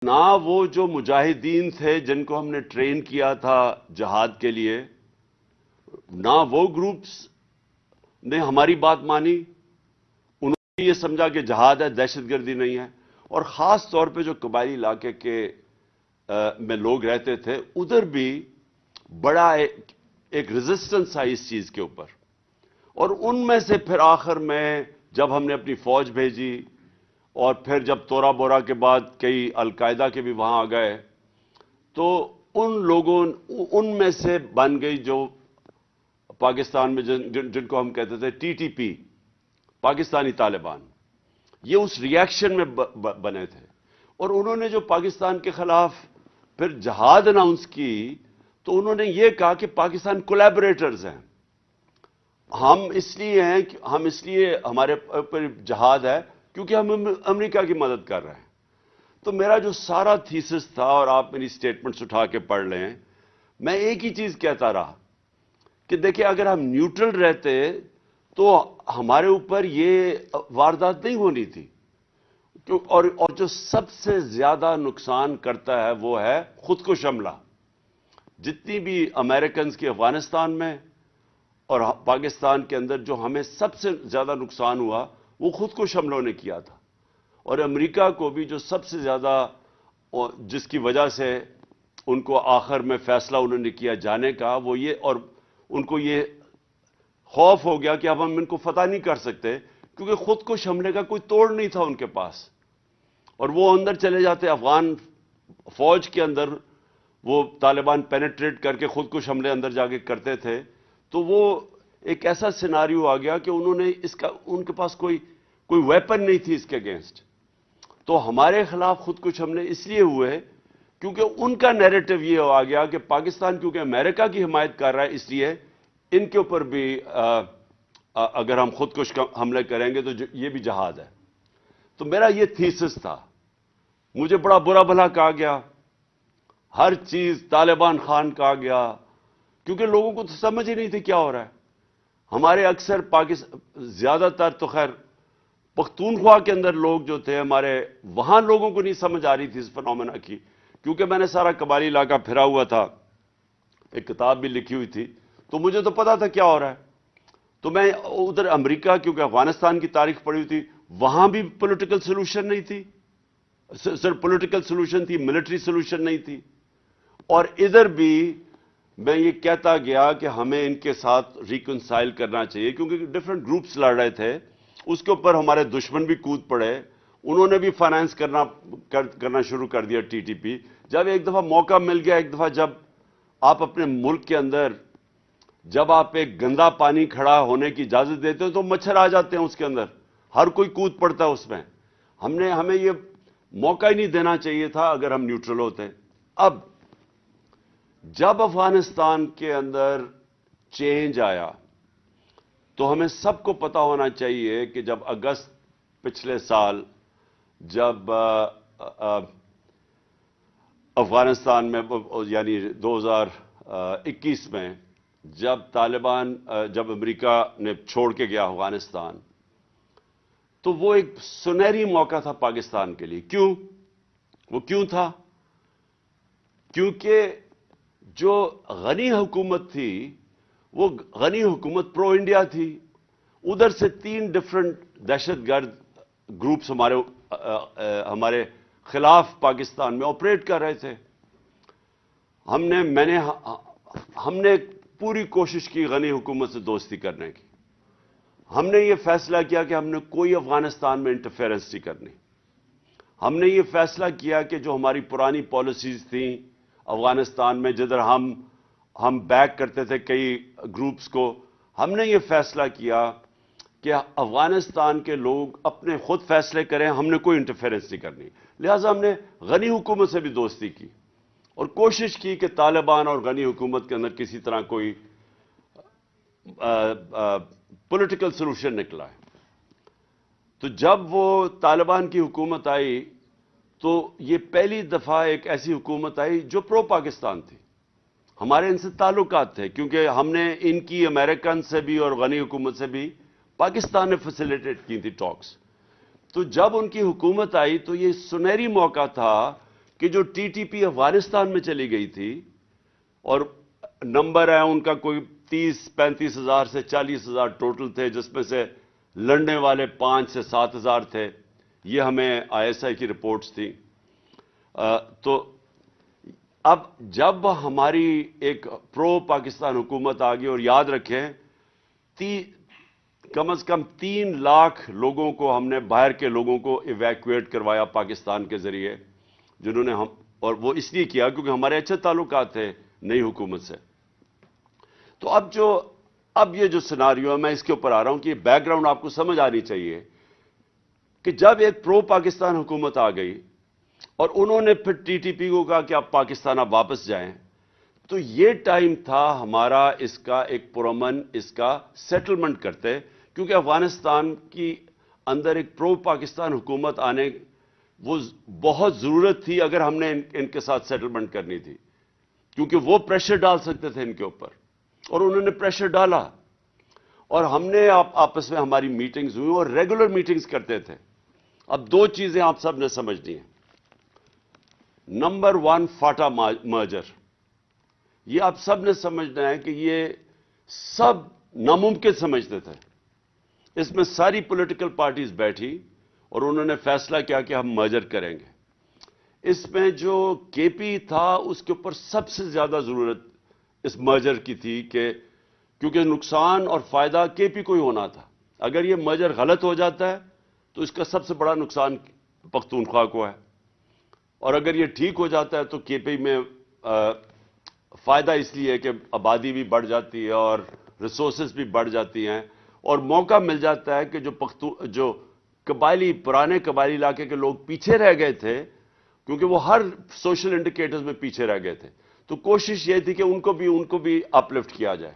نہ وہ جو مجاہدین تھے جن کو ہم نے ٹرین کیا تھا جہاد کے لیے، نہ وہ گروپس نے ہماری بات مانی. انہوں نے یہ سمجھا کہ جہاد ہے، دہشت گردی نہیں ہے. اور خاص طور پہ جو قبائلی علاقے کے میں لوگ رہتے تھے، ادھر بھی بڑا ایک ریزسٹنس آئی اس چیز کے اوپر. اور ان میں سے پھر آخر میں جب ہم نے اپنی فوج بھیجی، اور پھر جب تورا بورا کے بعد کئی القاعدہ کے بھی وہاں آ گئے، تو ان لوگوں ان میں سے بن گئی جو پاکستان میں جن کو ہم کہتے تھے T T P, Pakistani Taliban. یہ اس ریاکشن میں بنے تھے. اور انہوں نے جو پاکستان کے خلاف پھر جہاد اناؤنس کی، تو انہوں نے یہ کہا کہ پاکستان کولیبریٹرز ہیں. ہم اس لیے ہمارے اوپر جہاد ہے کیونکہ ہم امریکہ کی مدد کر رہے ہیں. تو میرا جو سارا تھیسس تھا، اور آپ میری سٹیٹمنٹس اٹھا کے پڑھ لیں، میں ایک ہی چیز کہتا رہا کہ دیکھیں، اگر ہم نیوٹرل رہتے تو ہمارے اوپر یہ واردات نہیں ہونی تھی. اور جو سب سے زیادہ نقصان کرتا ہے وہ ہے خود کش حملہ. جتنی بھی امریکنز کی افغانستان میں اور پاکستان کے اندر جو ہمیں سب سے زیادہ نقصان ہوا، وہ خود کش حملوں نے کیا تھا. اور امریکہ کو بھی جو سب سے زیادہ، جس کی وجہ سے ان کو آخر میں فیصلہ انہوں نے کیا جانے کا، وہ یہ، اور ان کو یہ خوف ہو گیا کہ اب ہم ان کو فتح نہیں کر سکتے، کیونکہ خود کش حملے کا کوئی توڑ نہیں تھا ان کے پاس. اور وہ اندر چلے جاتے، افغان فوج کے اندر وہ طالبان پینیٹریٹ کر کے خود کش حملے اندر جا کے کرتے تھے. تو وہ ایک ایسا سیناریو آ گیا کہ انہوں نے ان کے پاس کوئی ویپن نہیں تھی اس کے اگینسٹ. تو ہمارے خلاف خود کش حملے اس لیے ہوئے کیونکہ ان کا نیریٹو یہ آ گیا کہ پاکستان کیونکہ امریکہ کی حمایت کر رہا ہے، اس لیے ان کے اوپر بھی اگر ہم خود کش حملے کریں گے تو یہ بھی جہاد ہے. تو میرا یہ تھیسس تھا. مجھے بڑا برا بھلا کہا گیا، ہر چیز طالبان خان کہا گیا، کیونکہ لوگوں کو تو سمجھ ہی نہیں تھی کیا ہو رہا ہے. ہمارے اکثر زیادہ تر تو خیر پختونخوا کے اندر لوگ جو تھے ہمارے، وہاں لوگوں کو نہیں سمجھ آ رہی تھی اس فنومینا کی، کیونکہ میں نے سارا قبائلی علاقہ پھرا ہوا تھا، ایک کتاب بھی لکھی ہوئی تھی، تو مجھے تو پتا تھا کیا ہو رہا ہے. تو میں ادھر امریکہ، کیونکہ افغانستان کی تاریخ پڑھی ہوئی تھی، وہاں بھی پولیٹیکل سولوشن نہیں تھی، صرف پولیٹیکل سولوشن تھی، ملٹری سولوشن نہیں تھی. اور ادھر بھی میں یہ کہتا گیا کہ ہمیں ان کے ساتھ ریکنسائل کرنا چاہیے، کیونکہ ڈفرنٹ گروپس لڑ رہے تھے. اس کے اوپر ہمارے دشمن بھی کود پڑے، انہوں نے بھی فائنانس کرنا شروع کر دیا ٹی ٹی پی. جب ایک دفعہ موقع مل گیا، ایک دفعہ جب آپ اپنے ملک کے اندر، جب آپ ایک گندا پانی کھڑا ہونے کی اجازت دیتے ہو تو مچھر آ جاتے ہیں اس کے اندر، ہر کوئی کود پڑتا ہے اس میں. ہمیں یہ موقع ہی نہیں دینا چاہیے تھا اگر ہم نیوٹرل ہوتے. اب جب افغانستان کے اندر چینج آیا تو ہمیں سب کو پتا ہونا چاہیے کہ جب اگست پچھلے سال، جب افغانستان میں، یعنی 2021 میں، جب امریکہ نے چھوڑ کے گیا افغانستان، تو وہ ایک سنہری موقع تھا پاکستان کے لیے. وہ کیوں تھا؟ کیونکہ جو غنی حکومت تھی، وہ غنی حکومت پرو انڈیا تھی. ادھر سے 3 ڈفرنٹ دہشت گرد گروپس ہمارے خلاف پاکستان میں آپریٹ کر رہے تھے. ہم نے پوری کوشش کی غنی حکومت سے دوستی کرنے کی. ہم نے یہ فیصلہ کیا کہ ہم نے کوئی افغانستان میں انٹرفیرنس نہیں کرنی. ہم نے یہ فیصلہ کیا کہ جو ہماری پرانی پالیسیز تھیں افغانستان میں، جدھر ہم بیک کرتے تھے کئی گروپس کو، ہم نے یہ فیصلہ کیا کہ افغانستان کے لوگ اپنے خود فیصلے کریں، ہم نے کوئی انٹرفیرنس نہیں کرنی. لہٰذا ہم نے غنی حکومت سے بھی دوستی کی اور کوشش کی کہ طالبان اور غنی حکومت کے اندر کسی طرح کوئی پولیٹیکل سولوشن نکلا ہے. تو جب وہ طالبان کی حکومت آئی تو یہ پہلی دفعہ ایک ایسی حکومت آئی جو پرو پاکستان تھی. ہمارے ان سے تعلقات تھے کیونکہ ہم نے ان کی امریکن سے بھی اور غنی حکومت سے بھی پاکستان نے فیسیلیٹیٹ کی تھی ٹاکس. تو جب ان کی حکومت آئی تو یہ سنہری موقع تھا کہ جو ٹی ٹی پی افغانستان میں چلی گئی تھی، اور نمبر ہے ان کا کوئی 30-35 ہزار سے 40 ہزار ٹوٹل تھے، جس میں سے لڑنے والے 5 سے 7 ہزار تھے، یہ ہمیں آئی ایس آئی کی رپورٹس تھیں۔ تو اب جب ہماری ایک پرو پاکستان حکومت آ گئی، اور یاد رکھیں کم از کم 3 لاکھ لوگوں کو ہم نے، باہر کے لوگوں کو ایویکویٹ کروایا پاکستان کے ذریعے، جنہوں نے اور وہ اس لیے کیا کیونکہ ہمارے اچھے تعلقات تھے نئی حکومت سے۔ تو اب یہ جو سیناریو ہے، میں اس کے اوپر آ رہا ہوں کہ یہ بیک گراؤنڈ آپ کو سمجھ آنی چاہیے کہ جب ایک پرو پاکستان حکومت آ گئی اور انہوں نے پھر ٹی ٹی پی کو کہا کہ آپ پاکستان اب واپس جائیں، تو یہ ٹائم تھا ہمارا اس کا ایک پرامن اس کا سیٹلمنٹ کرتے، کیونکہ افغانستان کی اندر ایک پرو پاکستان حکومت آنے وہ بہت ضرورت تھی اگر ہم نے ان کے ساتھ سیٹلمنٹ کرنی تھی، کیونکہ وہ پریشر ڈال سکتے تھے ان کے اوپر، اور انہوں نے پریشر ڈالا، اور ہم نے آپس میں ہماری میٹنگز ہوئی اور ریگولر میٹنگز کرتے تھے۔ اب 2 چیزیں آپ سب نے سمجھنی ہیں۔ نمبر 1، فاٹا مرجر، یہ آپ سب نے سمجھنا ہے کہ یہ سب ناممکن سمجھتے تھے۔ اس میں ساری پولیٹیکل پارٹیز بیٹھی اور انہوں نے فیصلہ کیا کہ ہم مرجر کریں گے۔ اس میں جو کے پی تھا اس کے اوپر سب سے زیادہ ضرورت اس مرجر کی تھی، کیونکہ نقصان اور فائدہ کے پی کو ہی ہونا تھا۔ اگر یہ مرجر غلط ہو جاتا ہے تو اس کا سب سے بڑا نقصان پختونخوا کو ہے، اور اگر یہ ٹھیک ہو جاتا ہے تو کے پی میں فائدہ اس لیے ہے کہ آبادی بھی بڑھ جاتی ہے اور ریسورسز بھی بڑھ جاتی ہیں، اور موقع مل جاتا ہے کہ جو پرانے قبائلی علاقے کے لوگ پیچھے رہ گئے تھے، کیونکہ وہ ہر سوشل انڈیکیٹرز میں پیچھے رہ گئے تھے، تو کوشش یہ تھی کہ ان کو بھی اپ لفٹ کیا جائے۔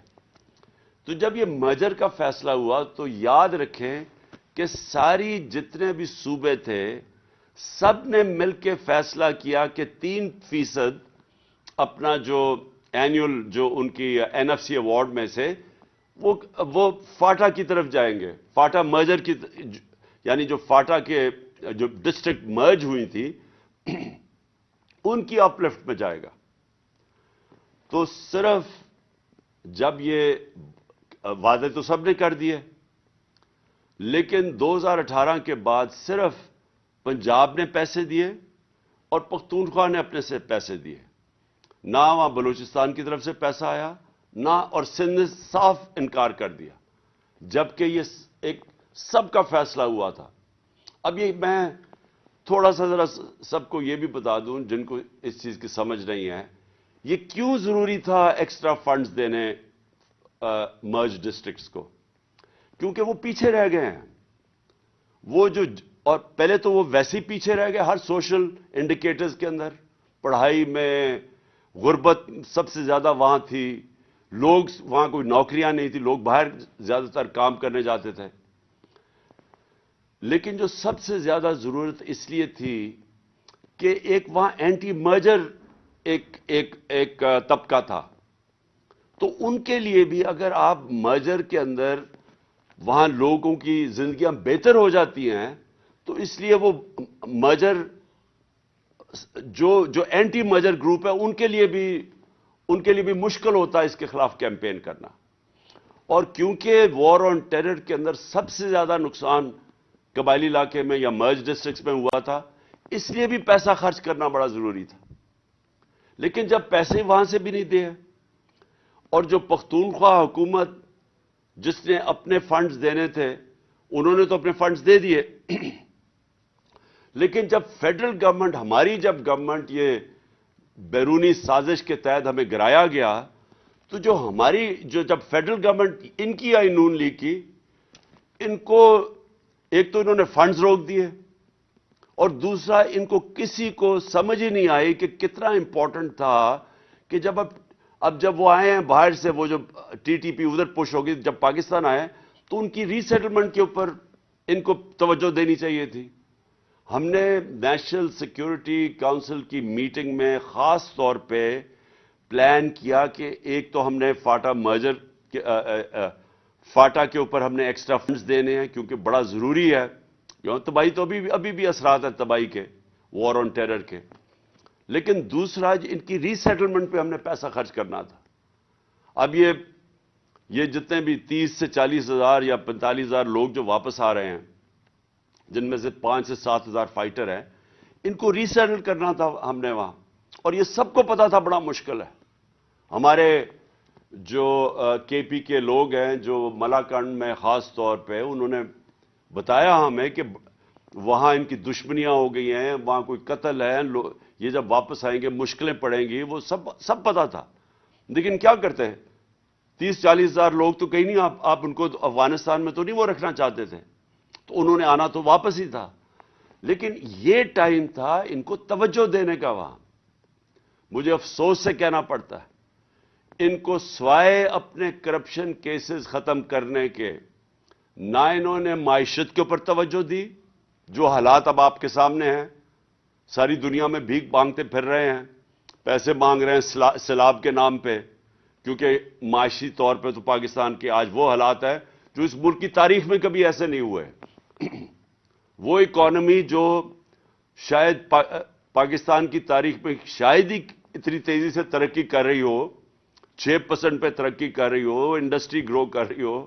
تو جب یہ مرجر کا فیصلہ ہوا تو یاد رکھیں کہ ساری جتنے بھی صوبے تھے سب نے مل کے فیصلہ کیا کہ 3% اپنا جو اینیول جو ان کی این ایف سی ایوارڈ میں سے وہ فاٹا کی طرف جائیں گے، فاٹا مرجر کی، یعنی جو فاٹا کے جو ڈسٹرکٹ مرج ہوئی تھی ان کی اپ لفٹ میں جائے گا۔ تو صرف جب یہ وعدے تو سب نے کر دیے، لیکن 2018 کے بعد صرف پنجاب نے پیسے دیے اور پختونخوا نے اپنے سے پیسے دیے، نہ وہاں بلوچستان کی طرف سے پیسہ آیا نہ، اور سندھ نے صاف انکار کر دیا، جبکہ یہ ایک سب کا فیصلہ ہوا تھا۔ اب یہ میں تھوڑا سا ذرا سب کو یہ بھی بتا دوں جن کو اس چیز کی سمجھ نہیں ہے، یہ کیوں ضروری تھا ایکسٹرا فنڈز دینے مرج ڈسٹرکٹس کو؟ کیونکہ وہ پیچھے رہ گئے ہیں، اور پہلے تو وہ ویسے ہی پیچھے رہ گئے ہر سوشل انڈیکیٹرز کے اندر، پڑھائی میں غربت سب سے زیادہ وہاں تھی، لوگ وہاں کوئی نوکریاں نہیں تھی، لوگ باہر زیادہ تر کام کرنے جاتے تھے۔ لیکن جو سب سے زیادہ ضرورت اس لیے تھی کہ ایک وہاں اینٹی مرجر ایک طبقہ تھا، تو ان کے لیے بھی اگر آپ مرجر کے اندر وہاں لوگوں کی زندگیاں بہتر ہو جاتی ہیں تو اس لیے وہ مرجر جو اینٹی مرجر گروپ ہے ان کے لیے بھی مشکل ہوتا ہے اس کے خلاف کیمپین کرنا۔ اور کیونکہ وار آن ٹیرر کے اندر سب سے زیادہ نقصان قبائلی علاقے میں یا مرج ڈسٹرکٹس میں ہوا تھا، اس لیے بھی پیسہ خرچ کرنا بڑا ضروری تھا۔ لیکن جب پیسے وہاں سے بھی نہیں دے، اور جو پختونخوا حکومت جس نے اپنے فنڈز دینے تھے انہوں نے تو اپنے فنڈز دے دیے، لیکن جب فیڈرل گورنمنٹ، ہماری جب گورنمنٹ یہ بیرونی سازش کے تحت ہمیں گرایا گیا، تو جب فیڈرل گورنمنٹ ان کی آئی نون لیگ کی، ان کو ایک تو انہوں نے فنڈز روک دیے، اور دوسرا ان کو کسی کو سمجھ ہی نہیں آئی کہ کتنا امپورٹنٹ تھا کہ جب وہ آئے ہیں باہر سے، وہ جو ٹی ٹی پی ادھر پش ہوگی، جب پاکستان آئے تو ان کی ری سیٹلمنٹ کے اوپر ان کو توجہ دینی چاہیے تھی۔ ہم نے نیشنل سیکیورٹی کونسل کی میٹنگ میں خاص طور پہ پلان کیا کہ ایک تو ہم نے فاٹا کے اوپر ہم نے ایکسٹرا فنڈز دینے ہیں کیونکہ بڑا ضروری ہے، تباہی تو ابھی بھی اثرات ہیں تباہی کے، وار آن ٹیرر کے، لیکن دوسرا ان کی ری سیٹلمنٹ پہ ہم نے پیسہ خرچ کرنا تھا. اب یہ جتنے بھی 30 سے 40 ہزار یا 45 ہزار لوگ جو واپس آ رہے ہیں، جن میں سے 5 سے 7 ہزار فائٹر ہیں، ان کو ری سیٹل کرنا تھا ہم نے وہاں. اور یہ سب کو پتا تھا بڑا مشکل ہے. ہمارے جو کے پی کے لوگ ہیں جو ملاکنڈ میں خاص طور پہ، انہوں نے بتایا ہمیں کہ وہاں ان کی دشمنیاں ہو گئی ہیں، وہاں کوئی قتل ہے، یہ جب واپس آئیں گے مشکلیں پڑیں گی، وہ سب پتا تھا. لیکن کیا کرتے ہیں، 30-40 ہزار لوگ تو کہیں نہیں، آپ ان کو افغانستان میں تو نہیں وہ رکھنا چاہتے تھے، تو انہوں نے آنا تو واپس ہی تھا. لیکن یہ ٹائم تھا ان کو توجہ دینے کا. وہاں مجھے افسوس سے کہنا پڑتا ہے، ان کو سوائے اپنے کرپشن کیسز ختم کرنے کے نہ انہوں نے معیشت کے اوپر توجہ دی. جو حالات اب آپ کے سامنے ہیں، ساری دنیا میں بھیک مانگتے پھر رہے ہیں، پیسے مانگ رہے ہیں سیلاب کے نام پہ، کیونکہ معاشی طور پہ تو پاکستان کے آج وہ حالات ہیں جو اس ملک کی تاریخ میں کبھی ایسے نہیں ہوئے. وہ اکانومی جو شاید پاکستان کی تاریخ میں شاید ہی اتنی تیزی سے ترقی کر رہی ہو، 6% پہ ترقی کر رہی ہو، انڈسٹری گرو کر رہی ہو،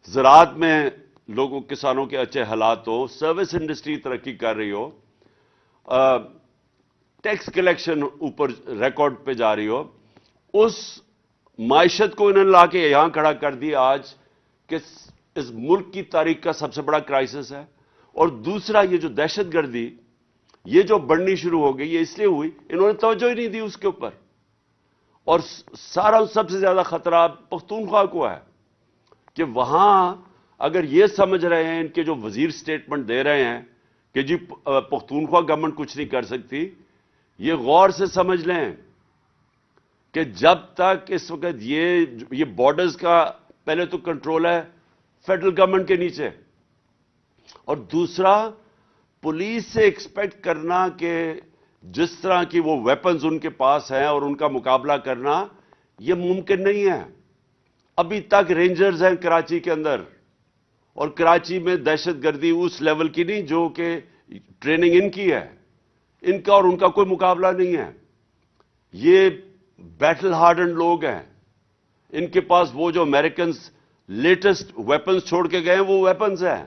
زراعت میں لوگوں کسانوں کے اچھے حالات ہو، سروس انڈسٹری ترقی کر رہی ہو، ٹیکس کلیکشن اوپر ریکارڈ پہ جا رہی ہو. اس معیشت کو انہوں نے لا کے یہاں کھڑا کر دیا آج کہ اس ملک کی تاریخ کا سب سے بڑا کرائسس ہے. اور دوسرا یہ جو دہشت گردی یہ جو بڑھنی شروع ہو گئی، یہ اس لیے ہوئی انہوں نے توجہ ہی نہیں دی اس کے اوپر. اور سب سے زیادہ خطرہ پختونخوا کو ہے کہ وہاں اگر یہ سمجھ رہے ہیں، ان کے جو وزیر سٹیٹمنٹ دے رہے ہیں کہ جی پختونخوا گورنمنٹ کچھ نہیں کر سکتی، یہ غور سے سمجھ لیں کہ جب تک اس وقت یہ بارڈرز کا پہلے تو کنٹرول ہے فیڈرل گورنمنٹ کے نیچے، اور دوسرا پولیس سے ایکسپیکٹ کرنا کہ جس طرح کی وہ ویپنز ان کے پاس ہیں اور ان کا مقابلہ کرنا یہ ممکن نہیں ہے. ابھی تک رینجرز ہیں کراچی کے اندر، اور کراچی میں دہشت گردی اس لیول کی نہیں جو کہ ٹریننگ ان کی ہے، ان کا اور ان کا کوئی مقابلہ نہیں ہے. یہ بیٹل ہارڈنڈ لوگ ہیں، ان کے پاس وہ جو امریکنز لیٹسٹ ویپنز چھوڑ کے گئے ہیں وہ ویپنز ہیں.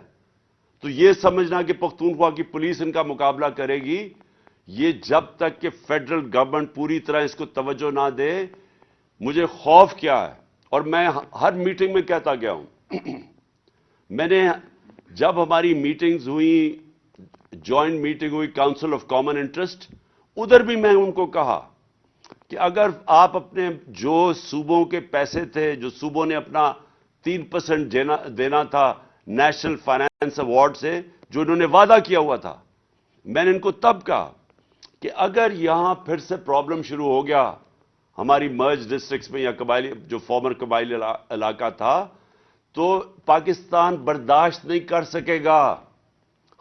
تو یہ سمجھنا کہ پختونخوا کی پولیس ان کا مقابلہ کرے گی، یہ جب تک کہ فیڈرل گورنمنٹ پوری طرح اس کو توجہ نہ دے، مجھے خوف کیا ہے. اور میں ہر میٹنگ میں کہتا گیا ہوں، میں نے جب ہماری میٹنگز ہوئی، جوائنٹ میٹنگ ہوئی کاؤنسل آف کامن انٹرسٹ، ادھر بھی میں ان کو کہا کہ اگر آپ اپنے جو صوبوں کے پیسے تھے، جو صوبوں نے اپنا 3% دینا تھا نیشنل فائنانس ایوارڈ سے، جو انہوں نے وعدہ کیا ہوا تھا، میں نے ان کو تب کہا کہ اگر یہاں پھر سے پرابلم شروع ہو گیا ہماری مرج ڈسٹرکٹس میں یا قبائلی جو فارمر قبائلی علاقہ تھا، تو پاکستان برداشت نہیں کر سکے گا،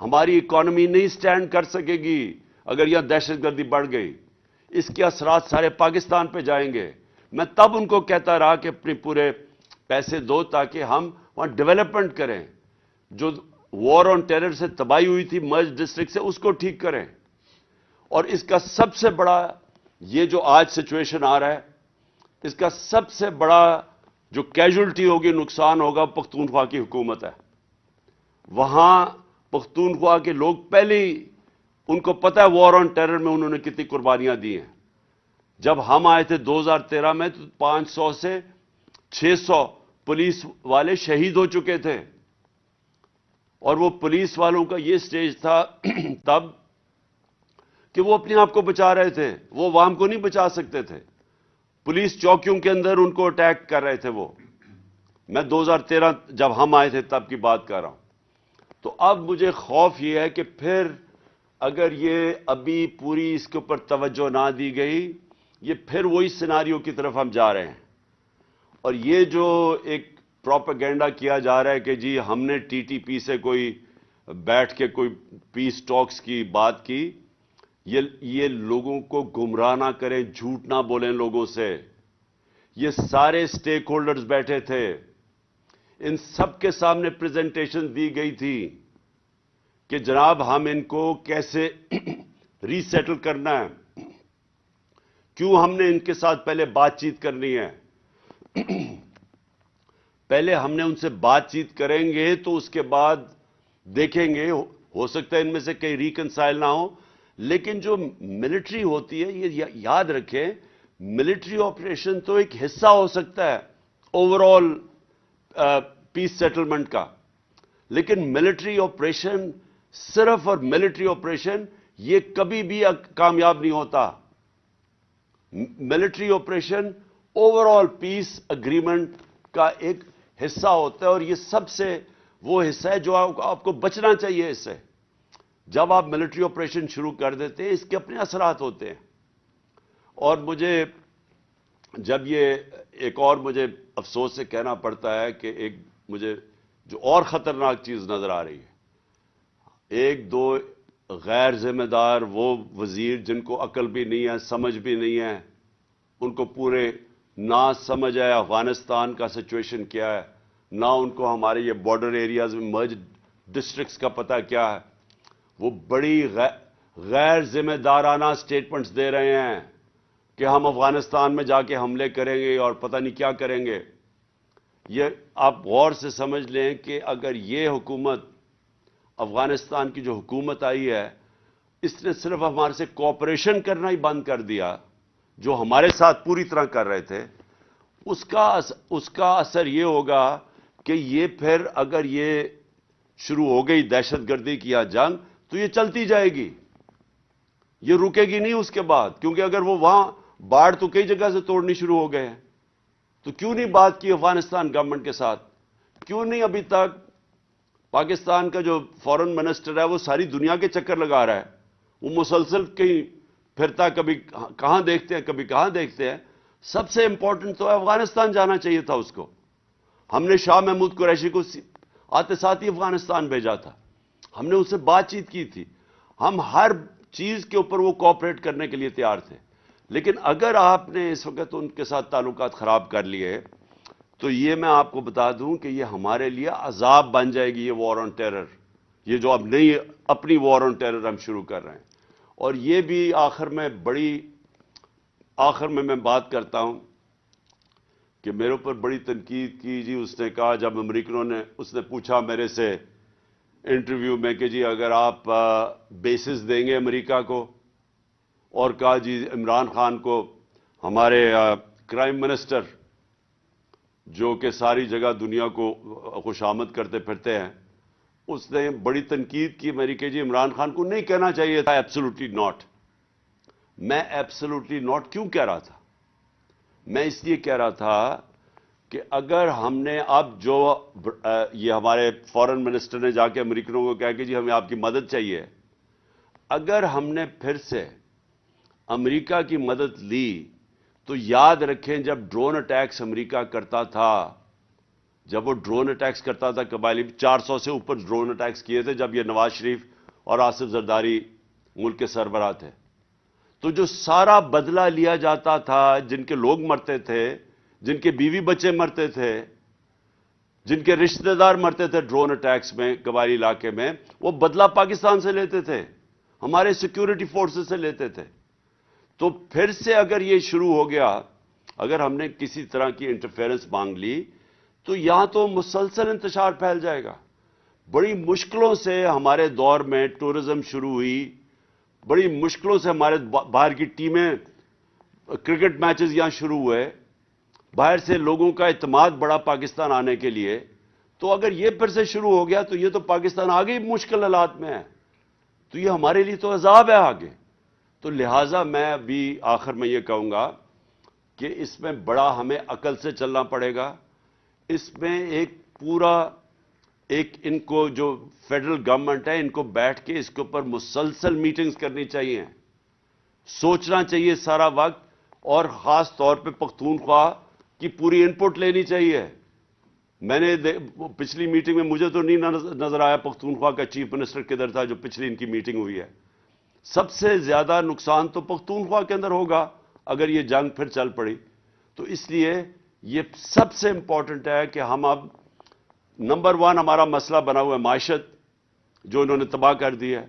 ہماری اکانومی نہیں سٹینڈ کر سکے گی اگر یہاں دہشت گردی بڑھ گئی. اس کے اثرات سارے پاکستان پہ جائیں گے. میں تب ان کو کہتا رہا کہ اپنے پورے پیسے دو تاکہ ہم وہاں ڈیولپمنٹ کریں، جو وار آن ٹیرر سے تباہی ہوئی تھی مرج ڈسٹرکٹ سے اس کو ٹھیک کریں. اور اس کا سب سے بڑا یہ جو آج سچویشن آ رہا ہے، اس کا سب سے بڑا جو کیجولٹی ہوگی، نقصان ہوگا، پختونخوا کی حکومت ہے. وہاں پختونخوا کے لوگ پہلے ہی ان کو پتہ ہے وار آن ٹیرر میں انہوں نے کتنی قربانیاں دی ہیں. جب ہم آئے تھے 2013 میں تو 500 سے 600 پولیس والے شہید ہو چکے تھے. اور وہ پولیس والوں کا یہ سٹیج تھا تب کہ وہ اپنے آپ کو بچا رہے تھے، وہ عوام کو نہیں بچا سکتے تھے. پولیس چوکیوں کے اندر ان کو اٹیک کر رہے تھے. وہ میں 2013 جب ہم آئے تھے تب کی بات کر رہا ہوں. تو اب مجھے خوف یہ ہے کہ پھر اگر یہ ابھی پوری اس کے اوپر توجہ نہ دی گئی، یہ پھر وہی سیناریو کی طرف ہم جا رہے ہیں. اور یہ جو ایک پروپیگنڈا کیا جا رہا ہے کہ جی ہم نے ٹی ٹی پی سے کوئی بیٹھ کے کوئی پیس ٹاکس کی بات کی، یہ لوگوں کو گمراہ نہ کریں، جھوٹ نہ بولیں لوگوں سے. یہ سارے سٹیک ہولڈرز بیٹھے تھے، ان سب کے سامنے پریزنٹیشن دی گئی تھی کہ جناب ہم ان کو کیسے ری سیٹل کرنا ہے. کیوں ہم نے ان کے ساتھ پہلے بات چیت کرنی ہے؟ پہلے ہم نے ان سے بات چیت کریں گے تو اس کے بعد دیکھیں گے، ہو سکتا ہے ان میں سے کئی ریکنسائل نہ ہو، لیکن جو ملٹری ہوتی ہے، یہ یاد رکھیں، ملٹری آپریشن تو ایک حصہ ہو سکتا ہے اوور آل پیس سیٹلمنٹ کا، لیکن ملٹری آپریشن صرف اور ملٹری آپریشن یہ کبھی بھی کامیاب نہیں ہوتا۔ ملٹری آپریشن اوور آل پیس اگریمنٹ کا ایک حصہ ہوتا ہے، اور یہ سب سے وہ حصہ ہے جو آپ کو بچنا چاہیے اس سے۔ جب آپ ملٹری آپریشن شروع کر دیتے ہیں، اس کے اپنے اثرات ہوتے ہیں۔ اور مجھے جب یہ ایک اور مجھے افسوس سے کہنا پڑتا ہے کہ ایک مجھے جو اور خطرناک چیز نظر آ رہی ہے، ایک دو غیر ذمہ دار وہ وزیر جن کو عقل بھی نہیں ہے، سمجھ بھی نہیں ہے، ان کو پورے نہ سمجھ ہے افغانستان کا سچویشن کیا ہے، نہ ان کو ہمارے یہ بارڈر ایریاز میں مرج ڈسٹرکٹس کا پتہ کیا ہے، وہ بڑی غیر ذمہ دارانہ سٹیٹمنٹس دے رہے ہیں کہ ہم افغانستان میں جا کے حملے کریں گے اور پتہ نہیں کیا کریں گے۔ یہ آپ غور سے سمجھ لیں کہ اگر یہ حکومت، افغانستان کی جو حکومت آئی ہے، اس نے صرف ہمارے سے کوآپریشن کرنا ہی بند کر دیا، جو ہمارے ساتھ پوری طرح کر رہے تھے، اس کا اثر یہ ہوگا کہ یہ پھر اگر یہ شروع ہو گئی دہشت گردی کی یا جنگ، تو یہ چلتی جائے گی، یہ رکے گی نہیں اس کے بعد، کیونکہ اگر وہ وہاں باڑ تو کئی جگہ سے توڑنی شروع ہو گئے ہیں، تو کیوں نہیں بات کی افغانستان گورنمنٹ کے ساتھ؟ کیوں نہیں ابھی تک پاکستان کا جو فورن منسٹر ہے وہ ساری دنیا کے چکر لگا رہا ہے، وہ مسلسل کہیں پھرتا، کبھی کہاں دیکھتے ہیں کبھی کہاں دیکھتے ہیں۔ سب سے امپورٹنٹ تو افغانستان جانا چاہیے تھا اس کو۔ ہم نے شاہ محمود قریشی کو آتے ساتھ ہی افغانستان بھیجا تھا، ہم نے اس سے بات چیت کی تھی، ہم ہر چیز کے اوپر وہ کوآپریٹ کرنے کے لیے تیار تھے۔ لیکن اگر آپ نے اس وقت ان کے ساتھ تعلقات خراب کر لیے، تو یہ میں آپ کو بتا دوں کہ یہ ہمارے لیے عذاب بن جائے گی، یہ وار آن ٹیرر، یہ جو اب نئی اپنی وار آن ٹیرر ہم شروع کر رہے ہیں۔ اور یہ بھی آخر میں بات کرتا ہوں کہ میرے اوپر بڑی تنقید کی جی، اس نے کہا جب امریکنوں نے، اس نے پوچھا میرے سے انٹرویو میں کہ جی اگر آپ بیسز دیں گے امریکہ کو، اور کہا جی عمران خان کو، ہمارے کرائم منسٹر جو کہ ساری جگہ دنیا کو خوشامد کرتے پھرتے ہیں، اس نے بڑی تنقید کی میری کہ جی عمران خان کو نہیں کہنا چاہیے تھا ایبسولوٹلی ناٹ۔ میں ایبسولوٹلی ناٹ کیوں کہہ رہا تھا؟ میں اس لیے کہہ رہا تھا کہ اگر ہم نے اب جو یہ ہمارے فورن منسٹر نے جا کے امریکنوں کو کہا کہ جی ہمیں آپ کی مدد چاہیے، اگر ہم نے پھر سے امریکہ کی مدد لی تو یاد رکھیں جب ڈرون اٹیکس امریکہ کرتا تھا، جب وہ ڈرون اٹیکس کرتا تھا قبائلی، 400 سے اوپر ڈرون اٹیکس کیے تھے جب یہ نواز شریف اور آصف زرداری ملک کے سربراہ تھے، تو جو سارا بدلہ لیا جاتا تھا، جن کے لوگ مرتے تھے، جن کے بیوی بچے مرتے تھے، جن کے رشتہ دار مرتے تھے ڈرون اٹیکس میں قبائلی علاقے میں، وہ بدلہ پاکستان سے لیتے تھے، ہمارے سیکیورٹی فورسز سے لیتے تھے۔ تو پھر سے اگر یہ شروع ہو گیا، اگر ہم نے کسی طرح کی انٹرفیرنس مانگ لی، تو یہاں تو مسلسل انتشار پھیل جائے گا۔ بڑی مشکلوں سے ہمارے دور میں ٹورزم شروع ہوئی، بڑی مشکلوں سے ہمارے باہر کی ٹیمیں، کرکٹ میچز یہاں شروع ہوئے، باہر سے لوگوں کا اعتماد بڑا پاکستان آنے کے لیے۔ تو اگر یہ پھر سے شروع ہو گیا تو یہ تو پاکستان آگے ہی مشکل حالات میں ہے، تو یہ ہمارے لیے تو عذاب ہے آگے۔ تو لہٰذا میں ابھی آخر میں یہ کہوں گا کہ اس میں بڑا ہمیں عقل سے چلنا پڑے گا۔ اس میں ایک ان کو جو فیڈرل گورنمنٹ ہے، ان کو بیٹھ کے اس کے اوپر مسلسل میٹنگز کرنی چاہیے، سوچنا چاہیے سارا وقت، اور خاص طور پہ پختونخوا کی پوری ان پٹ لینی چاہیے۔ میں نے پچھلی میٹنگ میں مجھے تو نہیں نظر آیا پختونخوا کا چیف منسٹر کدھر تھا جو پچھلی ان کی میٹنگ ہوئی ہے۔ سب سے زیادہ نقصان تو پختونخوا کے اندر ہوگا اگر یہ جنگ پھر چل پڑی۔ تو اس لیے یہ سب سے امپورٹنٹ ہے کہ ہم اب نمبر 1 ہمارا مسئلہ بنا ہوا ہے معیشت، جو انہوں نے تباہ کر دی ہے،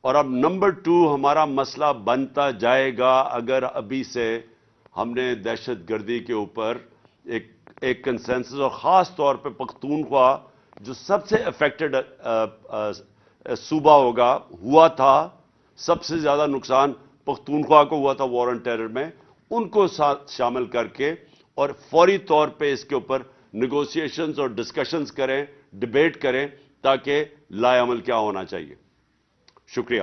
اور اب نمبر 2 ہمارا مسئلہ بنتا جائے گا اگر ابھی سے ہم نے دہشت گردی کے اوپر ایک کنسنسس، اور خاص طور پہ پختونخوا جو سب سے افیکٹڈ صوبہ ہوا تھا، سب سے زیادہ نقصان پختونخوا کو ہوا تھا وار آن ٹیرر میں، ان کو شامل کر کے اور فوری طور پہ اس کے اوپر نیگوسیشنز اور ڈسکشنز کریں، ڈیبیٹ کریں، تاکہ لائے عمل کیا ہونا چاہیے۔ شکریہ۔